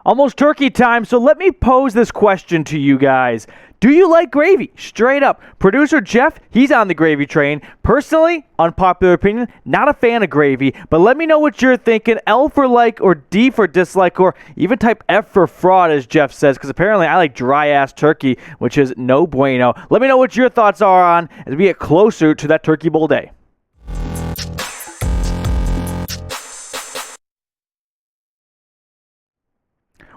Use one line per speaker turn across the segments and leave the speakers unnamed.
Almost turkey time, so let me pose this question to you guys. Do you like gravy? Straight up. Producer Jeff, he's on the gravy train. Personally, unpopular opinion, not a fan of gravy, but let me know what you're thinking. L for like, or D for dislike, or even type F for fraud, as Jeff says, because apparently I like dry-ass turkey, which is no bueno. Let me know what your thoughts are on as we get closer to that Turkey Bowl day.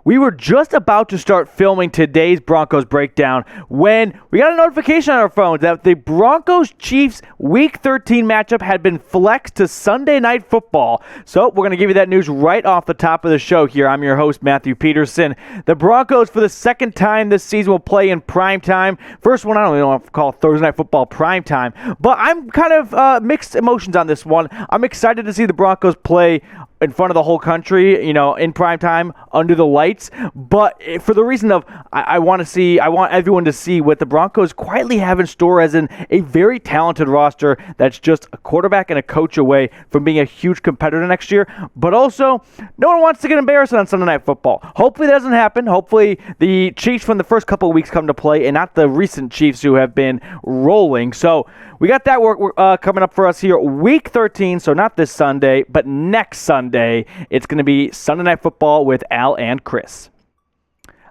We were just about to start filming today's Broncos breakdown when we got a notification on our phones that the Broncos-Chiefs Week 13 matchup had been flexed to Sunday Night Football. So we're going to give you that news right off the top of the show here. I'm your host, Matthew Peterson. The Broncos, for the second time this season, will play in prime time. First one, I don't even know if I call Thursday Night Football prime time, but I'm kind of mixed emotions on this one. I'm excited to see the Broncos play in front of the whole country, in prime time, under the lights. But for the reason of, I want everyone to see what the Broncos quietly have in store as a very talented roster that's just a quarterback and a coach away from being a huge competitor next year. But also, no one wants to get embarrassed on Sunday Night Football. Hopefully that doesn't happen. Hopefully the Chiefs from the first couple of weeks come to play and not the recent Chiefs who have been rolling. So we got that work coming up for us here. Week 13, so not this Sunday, but next Sunday. It's going to be Sunday Night Football with Al and Chris.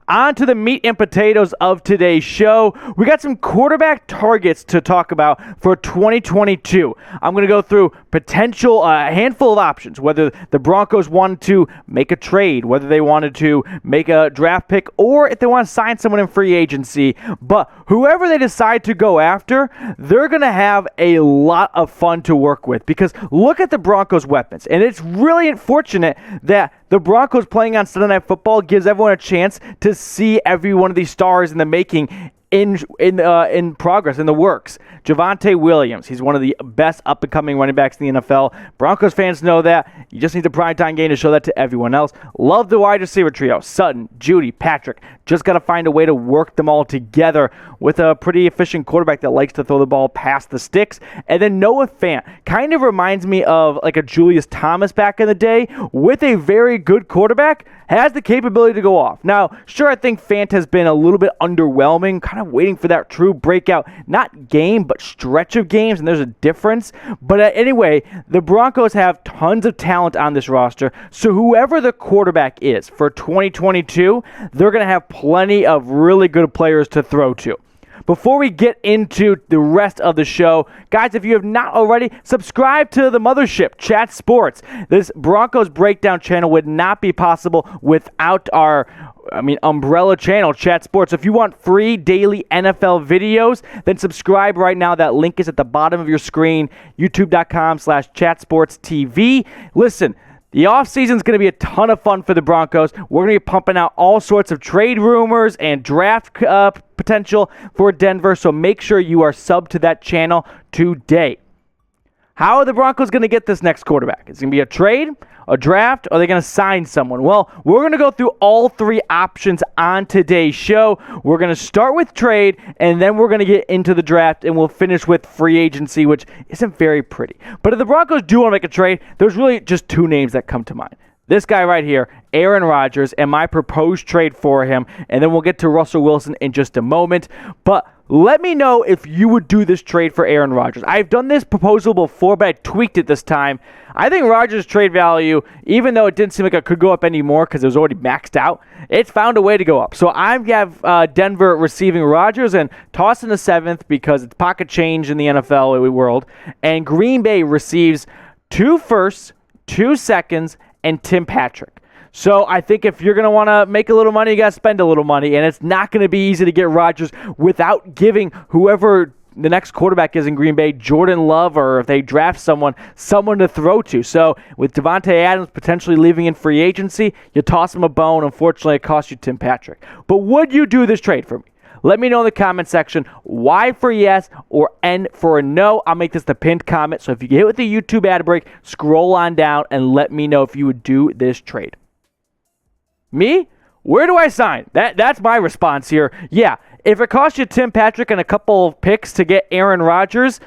On to the meat and potatoes of today's show. We got some quarterback targets to talk about for 2022. I'm going to go through potential, a handful of options, whether the Broncos wanted to make a trade, whether they wanted to make a draft pick, or if they want to sign someone in free agency. But whoever they decide to go after, they're going to have a lot of fun to work with, because look at the Broncos' weapons. And it's really unfortunate that the Broncos playing on Sunday Night Football gives everyone a chance to see every one of these stars in the making in progress, in the works. Javonte Williams, he's one of the best up-and-coming running backs in the NFL. Broncos fans know that. You just need the primetime game to show that to everyone else. Love the wide receiver trio. Sutton, Judy, Patrick. Just got to find a way to work them all together with a pretty efficient quarterback that likes to throw the ball past the sticks. And then Noah Fant kind of reminds me of like a Julius Thomas back in the day, with a very good quarterback, has the capability to go off. Now, sure, I think Fant has been a little bit underwhelming, kind of waiting for that true breakout, not game, but stretch of games, and there's a difference. But anyway, the Broncos have tons of talent on this roster, so whoever the quarterback is for 2022, they're going to have plenty of really good players to throw to. Before we get into the rest of the show, guys, if you have not already, subscribe to the mothership, Chat Sports. This Broncos breakdown channel would not be possible without our umbrella channel, Chat Sports. If you want free daily NFL videos, then subscribe right now. That link is at the bottom of your screen, youtube.com/chatsportstv. Listen, the offseason is going to be a ton of fun for the Broncos. We're going to be pumping out all sorts of trade rumors and draft potential for Denver, so make sure you are subbed to that channel today. How are the Broncos going to get this next quarterback? Is it going to be a trade, a draft, or are they going to sign someone? Well, we're going to go through all three options on today's show. We're going to start with trade, and then we're going to get into the draft, and we'll finish with free agency, which isn't very pretty. But if the Broncos do want to make a trade, there's really just two names that come to mind. This guy right here, Aaron Rodgers, and my proposed trade for him, and then we'll get to Russell Wilson in just a moment. But let me know if you would do this trade for Aaron Rodgers. I've done this proposal before, but I tweaked it this time. I think Rodgers' trade value, even though it didn't seem like it could go up anymore because it was already maxed out, it's found a way to go up. So I have Denver receiving Rodgers and tossing the 7th because it's pocket change in the NFL world. And Green Bay receives 2 firsts, 2 seconds, and Tim Patrick. So I think if you're going to want to make a little money, you got to spend a little money. And it's not going to be easy to get Rodgers without giving whoever the next quarterback is in Green Bay, Jordan Love, or if they draft someone to throw to. So with Devontae Adams potentially leaving in free agency, you toss him a bone. Unfortunately, it costs you Tim Patrick. But would you do this trade for me? Let me know in the comment section Y for yes or N for a no. I'll make this the pinned comment. So if you get hit with the YouTube ad break, scroll on down and let me know if you would do this trade. Me? Where do I sign? That's my response here. Yeah, if it costs you Tim Patrick and a couple of picks to get Aaron Rodgers,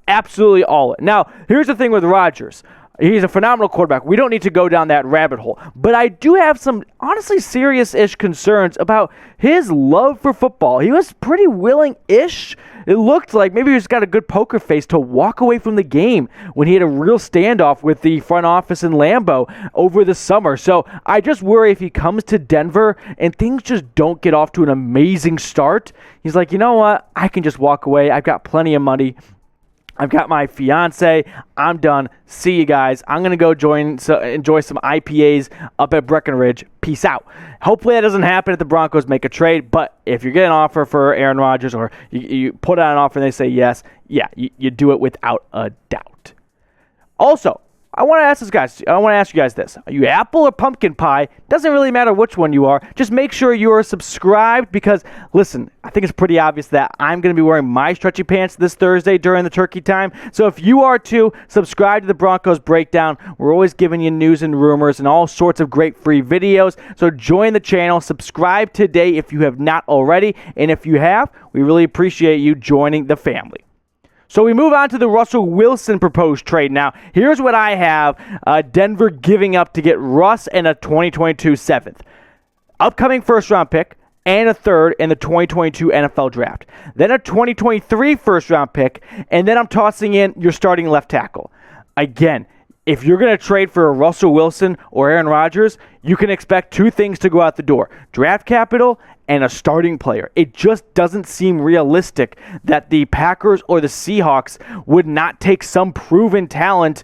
absolutely all in. Now, here's the thing with Rodgers. He's a phenomenal quarterback. We don't need to go down that rabbit hole. But I do have some, honestly, serious-ish concerns about his love for football. He was pretty willing-ish. It looked like maybe he just got a good poker face to walk away from the game when he had a real standoff with the front office in Lambeau over the summer. So I just worry if he comes to Denver and things just don't get off to an amazing start, he's like, you know what? I can just walk away. I've got plenty of money. I've got my fiance. I'm done. See you guys. I'm going to go enjoy some IPAs up at Breckenridge. Peace out. Hopefully that doesn't happen if the Broncos make a trade, but if you get an offer for Aaron Rodgers or you put out an offer and they say yes, you do it without a doubt. Also, I want to ask you guys this. Are you apple or pumpkin pie? Doesn't really matter which one you are. Just make sure you are subscribed because, listen, I think it's pretty obvious that I'm going to be wearing my stretchy pants this Thursday during the turkey time. So if you are too, subscribe to the Broncos Breakdown. We're always giving you news and rumors and all sorts of great free videos. So join the channel. Subscribe today if you have not already. And if you have, we really appreciate you joining the family. So we move on to the Russell Wilson proposed trade. Now, here's what I have Denver giving up to get Russ and a 2022 7th. Upcoming first-round pick and a third in the 2022 NFL Draft. Then a 2023 first-round pick, and then I'm tossing in your starting left tackle. Again, if you're going to trade for a Russell Wilson or Aaron Rodgers, you can expect two things to go out the door: draft capital and a starting player. It just doesn't seem realistic that the Packers or the Seahawks would not take some proven talent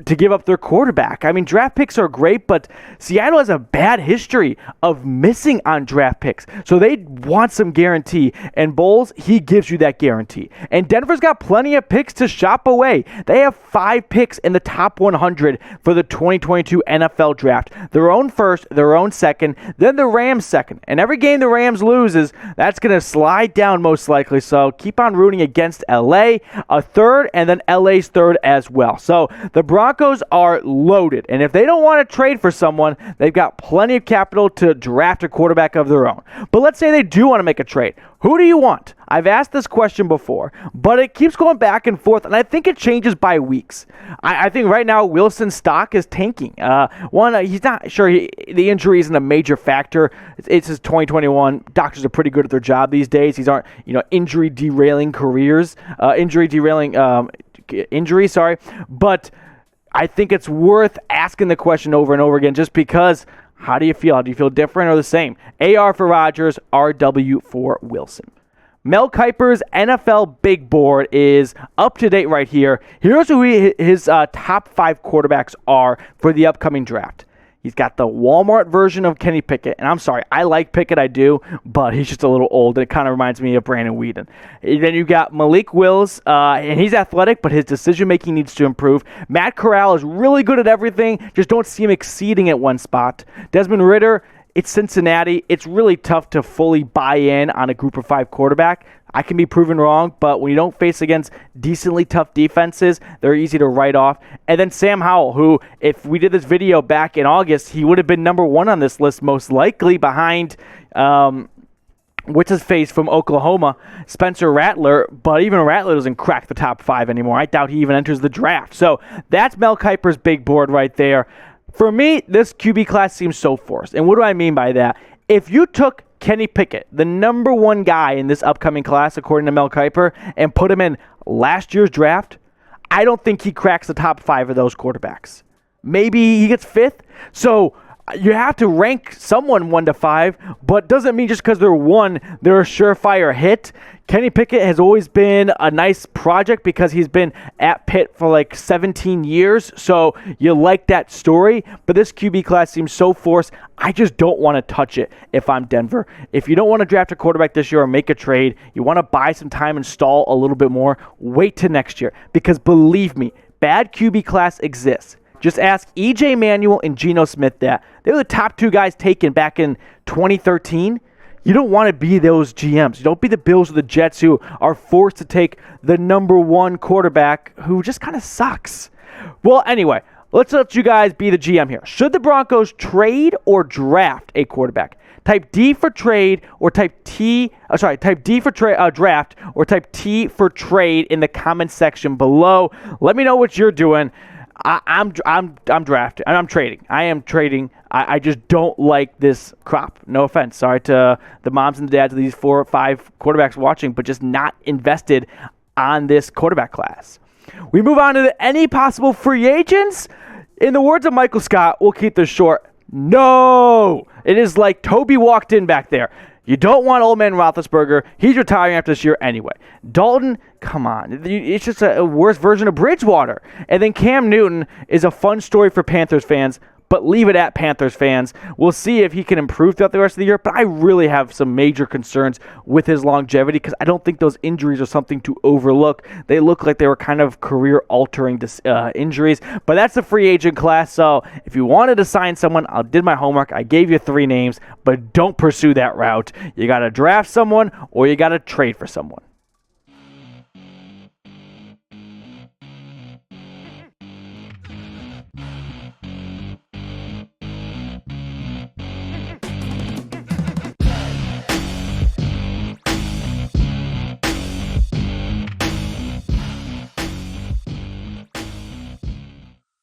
to give up their quarterback. I mean, draft picks are great, but Seattle has a bad history of missing on draft picks. So they want some guarantee. And Bowles, he gives you that guarantee. And Denver's got plenty of picks to shop away. They have 5 picks in the top 100 for the 2022 NFL Draft. Their own first, their own second, then the Rams second. And every game the Rams loses, that's going to slide down most likely. So keep on rooting against LA, a third, and then LA's third as well. So the Broncos are loaded, and if they don't want to trade for someone, they've got plenty of capital to draft a quarterback of their own. But let's say they do want to make a trade. Who do you want? I've asked this question before, but it keeps going back and forth, and I think it changes by weeks. I think right now Wilson's stock is tanking. He's not sure. The injury isn't a major factor. It's his 2021. Doctors are pretty good at their job these days. These aren't injury derailing injury. But I think it's worth asking the question over and over again just because. How do you feel? Do you feel different or the same? AR for Rodgers, RW for Wilson. Mel Kiper's NFL Big Board is up to date right here. Here's who his top 5 quarterbacks are for the upcoming draft. He's got the Walmart version of Kenny Pickett. And I'm sorry, I like Pickett, I do, but he's just a little old. It kind of reminds me of Brandon Weeden. Then you got Malik Willis, and he's athletic, but his decision-making needs to improve. Matt Corral is really good at everything, just don't see him exceeding at one spot. Desmond Ridder, it's Cincinnati. It's really tough to fully buy in on a group of 5 quarterback. I can be proven wrong, but when you don't face against decently tough defenses, they're easy to write off. And then Sam Howell, who, if we did this video back in August, he would have been number 1 on this list, most likely behind what's his face from Oklahoma, Spencer Rattler, but even Rattler doesn't crack the top 5 anymore. I doubt he even enters the draft. So that's Mel Kiper's big board right there. For me, this QB class seems so forced. And what do I mean by that? If you took Kenny Pickett, the number 1 guy in this upcoming class, according to Mel Kiper, and put him in last year's draft, I don't think he cracks the top 5 of those quarterbacks. Maybe he gets 5th. So you have to rank someone 1 to 5, but doesn't mean just because they're 1, they're a surefire hit. Kenny Pickett has always been a nice project because he's been at Pitt for like 17 years, so you like that story. But this QB class seems so forced, I just don't want to touch it if I'm Denver. If you don't want to draft a quarterback this year or make a trade, you want to buy some time and stall a little bit more, wait till next year. Because believe me, bad QB class exists. Just ask E.J. Manuel and Geno Smith that. They were the top 2 guys taken back in 2013. You don't want to be those GMs. You don't be the Bills or the Jets who are forced to take the number 1 quarterback who just kind of sucks. Well, anyway, let's let you guys be the GM here. Should the Broncos trade or draft a quarterback? Type D for trade or type D for draft or type T for trade in the comment section below. Let me know what you're doing. I'm drafting. I'm trading. I am trading. I just don't like this crop. No offense. Sorry to the moms and the dads of these 4 or 5 quarterbacks watching, but just not invested on this quarterback class. We move on to any possible free agents. In the words of Michael Scott, we'll keep this short. No! It is like Toby walked in back there. You don't want old man Roethlisberger. He's retiring after this year anyway. Dalton, come on. It's just a worse version of Bridgewater. And then Cam Newton is a fun story for Panthers fans, but leave it at Panthers fans. We'll see if he can improve throughout the rest of the year, but I really have some major concerns with his longevity because I don't think those injuries are something to overlook. They look like they were kind of career-altering injuries, but that's the free agent class, so if you wanted to sign someone, I did my homework. I gave you 3 names, but don't pursue that route. You got to draft someone or you got to trade for someone.